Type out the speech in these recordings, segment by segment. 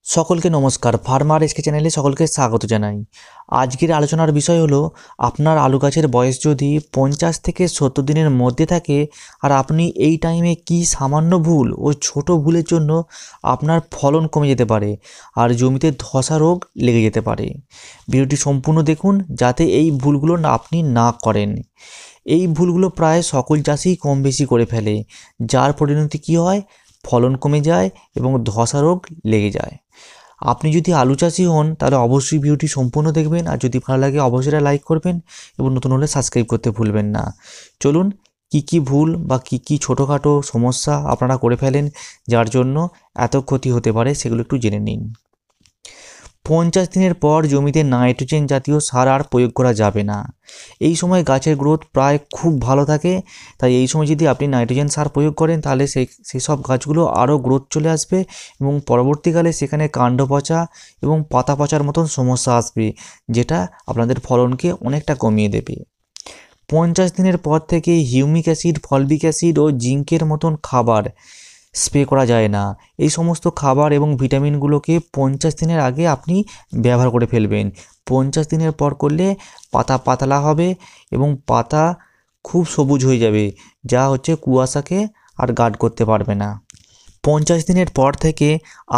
সকলকে নমস্কার। Farmer SK চ্যানেলে সকলকে স্বাগত জানাই। আজকের আলোচনার বিষয় হলো, আপনার আলু গাছের বয়স যদি 50 থেকে 70 দিনের মধ্যে থাকে আর আপনি এই টাইমে কি সামান্য ভুল ও ছোট ভুলের জন্য আপনার ফলন কমে যেতে পারে আর জমিতে ধসা রোগ লেগে যেতে পারে। ভিডিওটি সম্পূর্ণ দেখুন যাতে এই ভুলগুলো আপনি না করেন। এই ভুলগুলো প্রায় সকল চাষিই কম বেশি করে ফেলে, যার পরিণতি কী হয়, ফলন কমে যায় এবং ধসা রোগ লেগে যায়। আপনি যদি আলু চাষি হন তাহলে অবশ্যই ভিডিওটি সম্পূর্ণ দেখবেন, আর যদি ভালো লাগে অবশ্যই লাইক করবেন এবং নতুন হলে সাবস্ক্রাইব করতে ভুলবেন না। চলুন, কি ভুল বা কি ছোটোখাটো সমস্যা আপনারা করে ফেলেন যার জন্য এত ক্ষতি হতে পারে সেগুলো একটু জেনে নিন। 50 দিনের পর জমিতে নাইট্রোজেন জাতীয় সার আর প্রয়োগ করা যাবে না। এই সময় গাছের গ্রোথ প্রায় খুব ভালো থাকে, তাই এই সময় যদি আপনি নাইট্রোজেন সার প্রয়োগ করেন তাহলে সেই সব গাছগুলো আরও গ্রোথ চলে আসবে এবং পরবর্তীকালে সেখানে কাণ্ড পচা এবং পাতা পচার মতন সমস্যা আসবে, যেটা আপনাদের ফলনকে অনেকটা কমিয়ে দেবে। 50 দিনের পর থেকে হিউমিক অ্যাসিড, ফলবিক অ্যাসিড ও জিঙ্কের মতন খাবার স্প্রে করা যায় না। এই সমস্ত খাবার এবং ভিটামিনগুলোকে 50 দিনের আগে আপনি ব্যবহার করে ফেলবেন। 50 দিনের পর করলে পাতা পাতলা হবে এবং পাতা খুব সবুজ হয়ে যাবে, যা হচ্ছে কুয়াশাকে আর গার্ড করতে পারবে না। 50 দিনের পর থেকে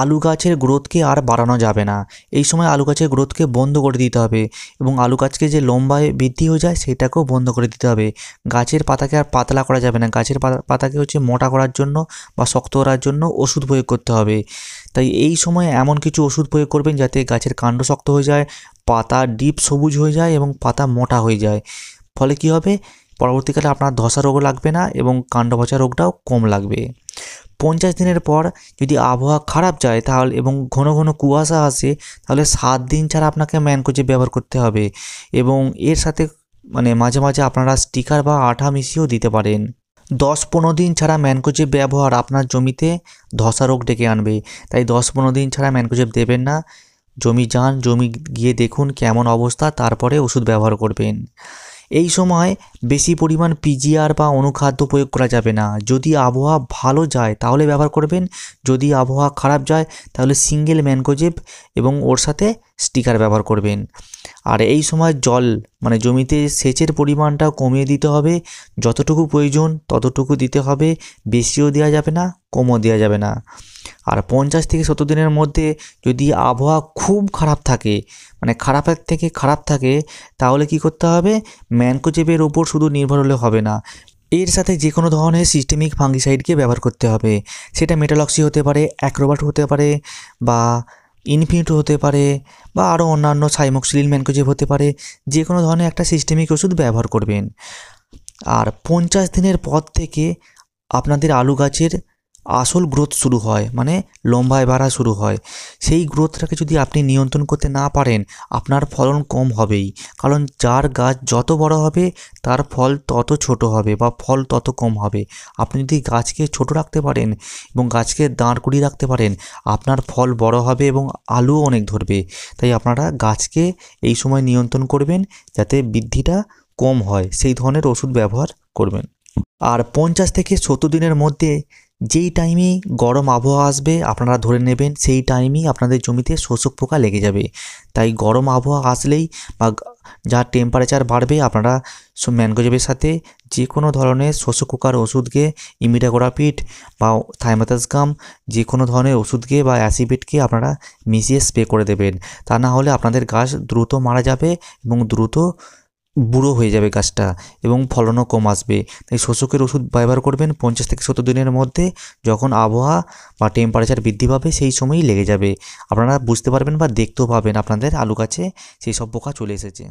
আলু গাছের গ্রোথকে আর বাড়ানো যাবে না। এই সময় আলু গাছের গ্রোথকে বন্ধ করে দিতে হবে এবং আলু গাছকে যে লম্বায় বৃদ্ধি হয়ে যায় সেটাকেও বন্ধ করে দিতে হবে। গাছের পাতাকে আর পাতলা করা যাবে না, গাছের পাতাকে হচ্ছে মোটা করার জন্য বা শক্ত করার জন্য ওষুধ প্রয়োগ করতে হবে। তাই এই সময় এমন কিছু ওষুধ প্রয়োগ করবেন যাতে গাছের কাণ্ড শক্ত হয়ে যায়, পাতা ডিপ সবুজ হয়ে যায় এবং পাতা মোটা হয়ে যায়। ফলে কি হবে, পরবর্তীকালে আপনার ধসা রোগও লাগবে না এবং কাণ্ড পচা রোগটাও কম লাগবে। 50 দিনের পর যদি আবহাওয়া খারাপ যায় তাহলে এবং ঘন ঘন কুয়াশা আসে, তাহলে 7 দিন ছাড়া আপনাকে ম্যানকোজেব ব্যবহার করতে হবে এবং এর সাথে মাঝে মাঝে আপনারা স্টিকার বা আঠা মিশিয়েও দিতে পারেন। 10-15 দিন ছাড়া ম্যানকোজেব ব্যবহার আপনার জমিতে ধসা রোগ ডেকে আনবে, তাই 10-15 দিন ছাড়া ম্যানকোজেব দেবেন না। জমি গিয়ে দেখুন কেমন অবস্থা, তারপরে ওষুধ ব্যবহার করবেন। এই সময় বেশি পরিমাণ পিজিআর বা অনুখাদ্য প্রয়োগ করা যাবে না। যদি আবহাওয়া ভালো যায় তাহলে ব্যবহার করবেন, যদি আবহাওয়া খারাপ যায় তাহলে সিঙ্গেল ম্যানকোজেব এবং ওর সাথে স্টিকার ব্যবহার করবেন। আর এই সময় জল জমিতে সেচের পরিমাণটা কমিয়ে দিতে হবে, যতটুকু প্রয়োজন ততটুকু দিতে হবে, বেশিও দেওয়া যাবে না, কমও দেওয়া যাবে না। আর 50 থেকে 70 দিনের মধ্যে যদি আবহাওয়া খুব খারাপ থাকে, খারাপের থেকে খারাপ থাকে, তাহলে কি করতে হবে, ম্যানকোজেবের ওপর শুধু নির্ভর হলে হবে না, এর সাথে যে কোনো ধরনের সিস্টেমিক ফাঙ্গিসাইডকে ব্যবহার করতে হবে। সেটা মেটালক্সি হতে পারে, অ্যাক্রোবাট হতে পারে বা ইনফিনিটো হতে পারে বা আরও অন্যান্য সাইমোক্সিলিন ম্যানকোজেব হতে পারে। যে কোনো ধরনের একটা সিস্টেমিক ওষুধ ব্যবহার করবেন। আর 50 দিনের পর থেকে আপনাদের আলু গাছের আসল গ্রোথ শুরু হয়, লম্বায় বাড়া শুরু হয়। সেই গ্রোথটাকে যদি আপনি নিয়ন্ত্রণ করতে না পারেন, আপনার ফলন কম হবেই, কারণ যার গাছ যত বড় হবে তার ফল তত ছোট হবে বা ফল তত কম হবে। আপনি যদি গাছকে ছোট রাখতে পারেন এবং গাছকে দাঁড় করিয়ে রাখতে পারেন, আপনার ফল বড় হবে এবং আলুও অনেক ধরবে। তাই আপনারা গাছকে এই সময় নিয়ন্ত্রণ করবেন যাতে বৃদ্ধিটা কম হয়, সেই ধরনের ওষুধ ব্যবহার করবেন। আর 50 থেকে 70 দিনের মধ্যে যেই টাইমে গরম আবহাওয়া আসবে আপনারা ধরে নেবেন সেই টাইমেই আপনাদের জমিতে শোষক পোকা লেগে যাবে। তাই গরম আবহাওয়া আসলেই বা যা টেম্পারেচার বাড়বে, আপনারা ম্যানকোজেবের সাথে যে কোনো ধরনের শোষক পোকার ওষুধকে, ইমিডাক্লোপিড বা থাইমেথাক্সাম, যে কোনো ধরনের ওষুধকে বা অ্যাসিডকে আপনারা মিশিয়ে স্প্রে করে দেবেন। তা না হলে আপনাদের গাছ দ্রুত মারা যাবে এবং দ্রুত বুড়ো হয়ে যাবে গাছটা এবং ফলনও কম আসবে। তাই শোষকের ওষুধ ব্যবহার করবেন 50 থেকে 70 দিনের মধ্যে, যখন আবহাওয়া বা টেম্পারেচার বৃদ্ধি পাবে সেই সময়ই লেগে যাবে। আপনারা বুঝতে পারবেন বা দেখতেও পাবেন আপনাদের আলু গাছে সেই সব পোকা চলে এসেছে।